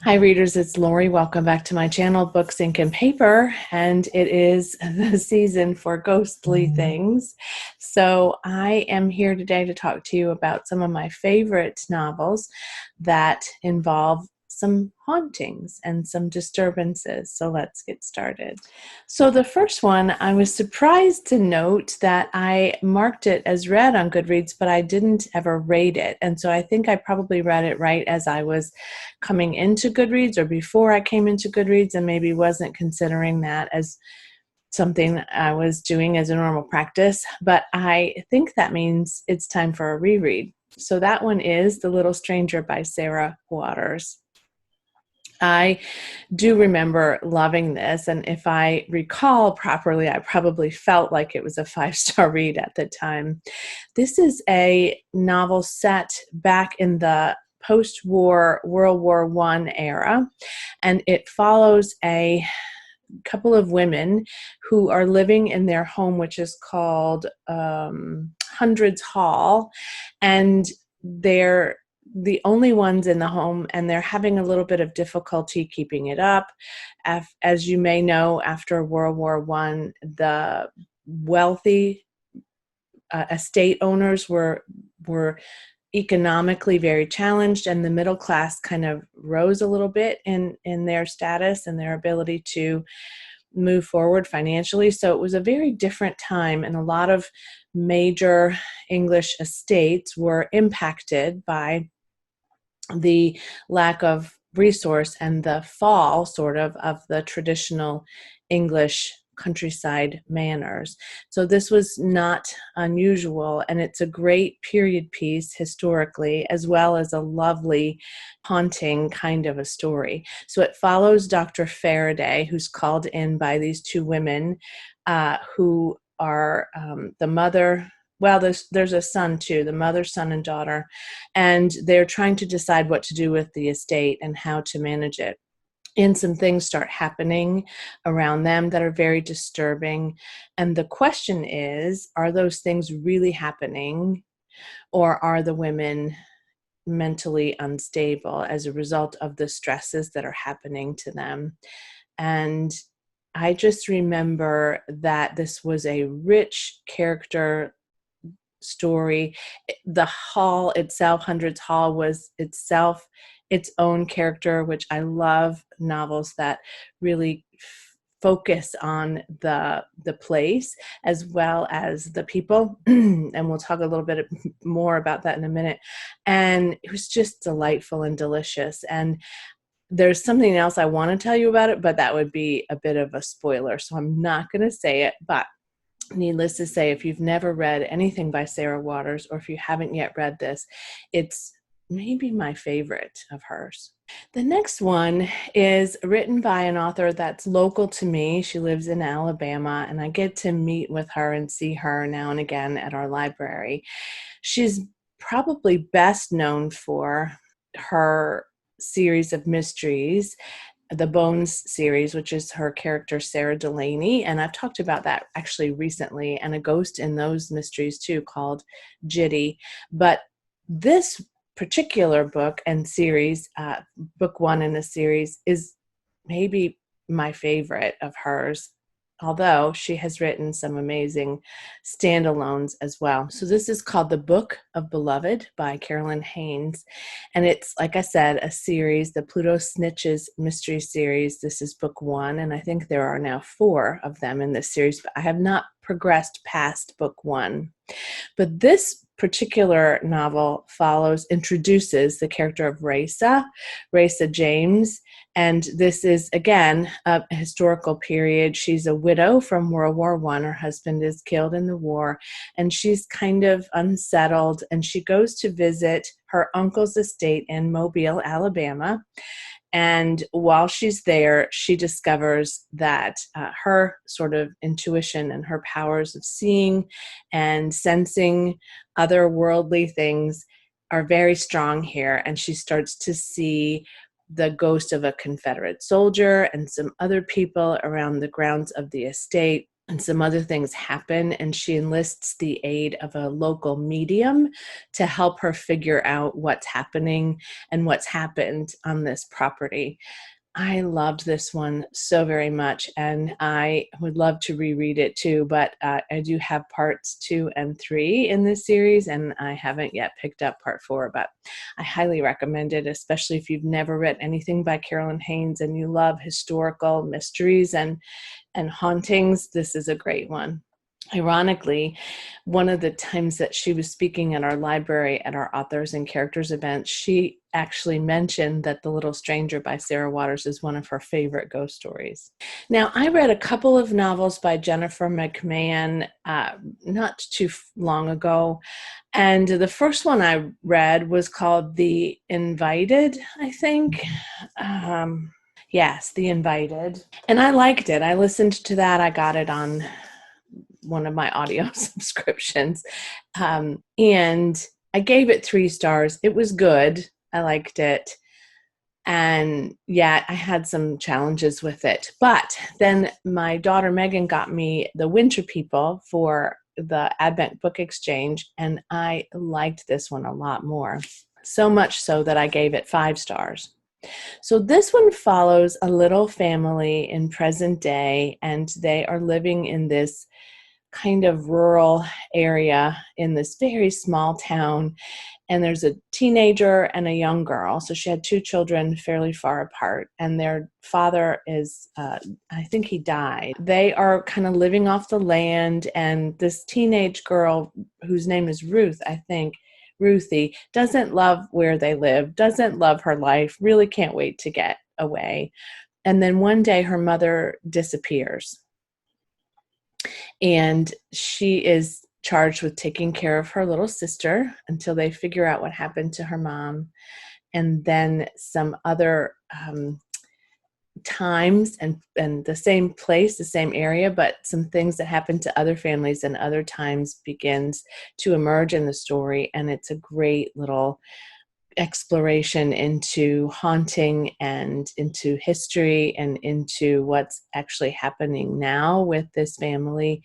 Hi readers, it's Lori. Welcome back to my channel, Books, Ink, and Paper, and it is the season for ghostly things. So I am here today to talk to you about some of my favorite novels that involve some hauntings and some disturbances. So let's get started. So the first one, I was surprised to note that I marked it as read on Goodreads, but I didn't ever rate it. And so I think I probably read it right as I was coming into Goodreads or before I came into Goodreads, and maybe wasn't considering that as something I was doing as a normal practice. But I think that means it's time for a reread. So that one is The Little Stranger by Sarah Waters. I do remember loving this, and if I recall properly, I probably felt like it was a 5-star read at the time. This is a novel set back in the post-war World War I era, and it follows a couple of women who are living in their home, which is called Hundreds Hall, and they're the only ones in the home, and they're having a little bit of difficulty keeping it up. As you may know, after World War I, the wealthy estate owners were economically very challenged, and the middle class kind of rose a little bit in their status and their ability to move forward financially. So it was a very different time, and a lot of major English estates were impacted by the lack of resource and the fall sort of the traditional English countryside manners. So this was not unusual, and it's a great period piece historically, as well as a lovely haunting kind of a story. So it follows Dr. Faraday, who's called in by these two women who are the mother. Well, there's a son too, the mother, son, and daughter, and they're trying to decide what to do with the estate and how to manage it. And some things start happening around them that are very disturbing. And the question is, are those things really happening, or are the women mentally unstable as a result of the stresses that are happening to them? And I just remember that this was a rich character story. The hall itself, Hundreds Hall, was itself its own character, which I love novels that really focus on the place as well as the people. And we'll talk a little bit more about that in a minute. And it was just delightful and delicious. And there's something else I want to tell you about it, but that would be a bit of a spoiler, so I'm not going to say it. But needless to say, if you've never read anything by Sarah Waters, or if you haven't yet read this, it's maybe my favorite of hers. The next one is written by an author that's local to me. She lives in Alabama, and I get to meet with her and see her now and again at our library. She's probably best known for her series of mysteries, the Bones series, which is her character Sarah Delaney, and I've talked about that actually recently, and a ghost in those mysteries too called Jitty. But this particular book and series, book one in the series, is maybe my favorite of hers, although she has written some amazing standalones as well. So this is called The Book of Beloved by Carolyn Haynes. And it's, like I said, a series, the Pluto Snitches mystery series. This is book one, and I think there are now 4 of them in this series, but I have not progressed past book one. But this particular novel introduces the character of Raisa James, and this is, again, a historical period. She's a widow from World War I. Her husband is killed in the war, and she's kind of unsettled, and she goes to visit her uncle's estate in Mobile, Alabama. And while she's there, she discovers that her sort of intuition and her powers of seeing and sensing otherworldly things are very strong here. And she starts to see the ghost of a Confederate soldier and some other people around the grounds of the estate. and some other things happen, and she enlists the aid of a local medium to help her figure out what's happening and what's happened on this property. I loved this one so very much, and I would love to reread it too, but I do have parts 2 and 3 in this series, and I haven't yet picked up part 4, but I highly recommend it, especially if you've never read anything by Carolyn Haynes and you love historical mysteries and hauntings. This is a great one. Ironically, one of the times that she was speaking at our library at our authors and characters event, she actually mentioned that The Little Stranger by Sarah Waters is one of her favorite ghost stories. Now, I read a couple of novels by Jennifer McMahon not too long ago, and the first one I read was called The Invited, I think. Yes, The Invited. And I liked it. I listened to that. I got it on one of my audio subscriptions. And I gave it 3 stars. It was good. I liked it. And yeah, I had some challenges with it. But then my daughter Megan got me The Winter People for the Advent Book Exchange, and I liked this one a lot more. So much so that I gave it 5 stars. So this one follows a little family in present day, and they are living in this kind of rural area in this very small town. And there's a teenager and a young girl. So she had 2 children fairly far apart, and their father is, I think he died. They are kind of living off the land, and this teenage girl, whose name is Ruth, I think, Ruthie, doesn't love where they live, doesn't love her life, really can't wait to get away. And then one day her mother disappears, and she is charged with taking care of her little sister until they figure out what happened to her mom. And then some other times and the same place, the same area, but some things that happen to other families and other times begins to emerge in the story. And it's a great little exploration into haunting and into history and into what's actually happening now with this family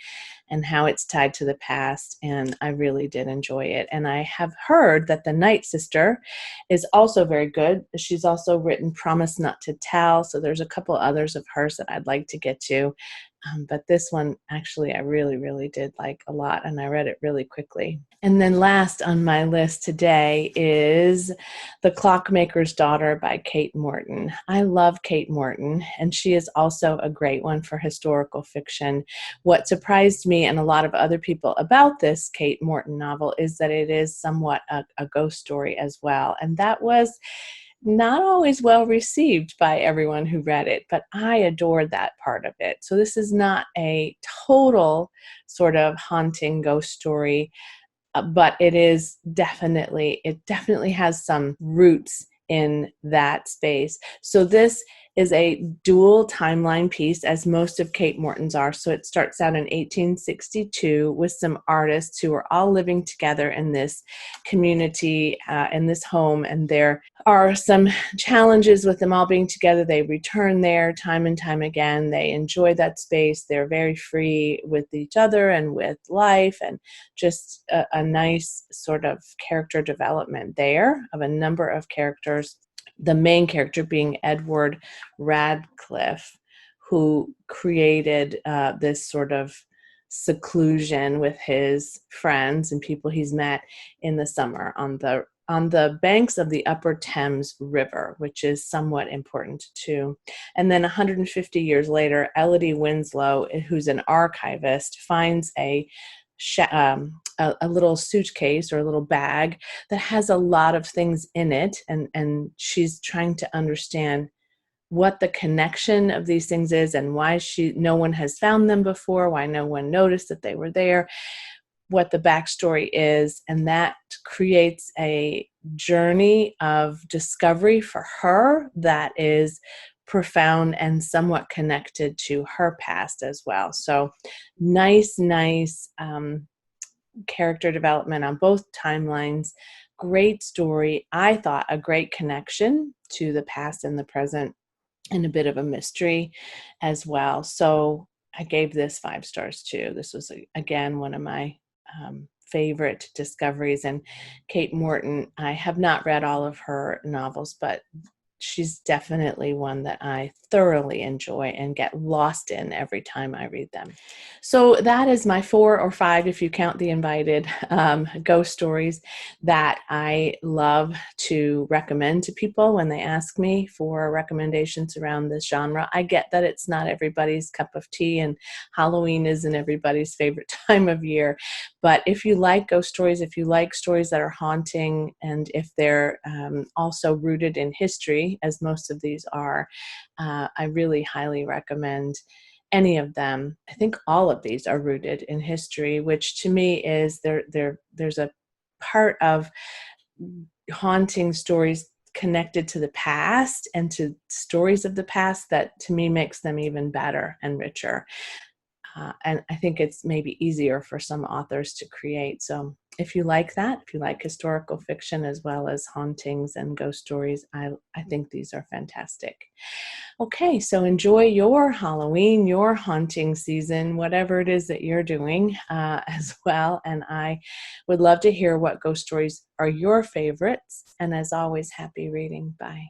and how it's tied to the past. And I really did enjoy it. And I have heard that The Night Sister is also very good. She's also written Promise Not to Tell. So there's a couple others of hers that I'd like to get to. But this one, actually, I really, really did like a lot, and I read it really quickly. And then last on my list today is The Clockmaker's Daughter by Kate Morton. I love Kate Morton, and she is also a great one for historical fiction. What surprised me and a lot of other people about this Kate Morton novel is that it is somewhat a ghost story as well. And that was not always well received by everyone who read it, but I adored that part of it. So this is not a total sort of haunting ghost story, but it definitely has some roots in that space. So this is a dual timeline piece, as most of Kate Morton's are. So it starts out in 1862 with some artists who are all living together in this community, in this home, and there are some challenges with them all being together. They return there time and time again. They enjoy that space. They're very free with each other and with life, and just a nice sort of character development there of a number of characters. The main character being Edward Radcliffe, who created this sort of seclusion with his friends and people he's met in the summer on the banks of the Upper Thames River, which is somewhat important too. And then 150 years later, Elodie Winslow, who's an archivist, finds a little suitcase or a little bag that has a lot of things in it, and she's trying to understand what the connection of these things is and why no one has found them before, why no one noticed that they were there, what the backstory is. And that creates a journey of discovery for her that is profound and somewhat connected to her past as well. So nice character development on both timelines. Great story. I thought a great connection to the past and the present, and a bit of a mystery as well. So I gave this 5 stars too. This was, again, one of my favorite discoveries. And Kate Morton, I have not read all of her novels, but she's definitely one that I thoroughly enjoy and get lost in every time I read them. So that is my 4 or 5, if you count the invited, ghost stories that I love to recommend to people when they ask me for recommendations around this genre. I get that it's not everybody's cup of tea, and Halloween isn't everybody's favorite time of year. But if you like ghost stories, if you like stories that are haunting, and if they're also rooted in history, as most of these are, I really highly recommend any of them. I think all of these are rooted in history, which to me is there's a part of haunting stories connected to the past and to stories of the past that to me makes them even better and richer. And I think it's maybe easier for some authors to create. So if you like that, if you like historical fiction as well as hauntings and ghost stories, I think these are fantastic. Okay, so enjoy your Halloween, your haunting season, whatever it is that you're doing as well. And I would love to hear what ghost stories are your favorites. And as always, happy reading. Bye.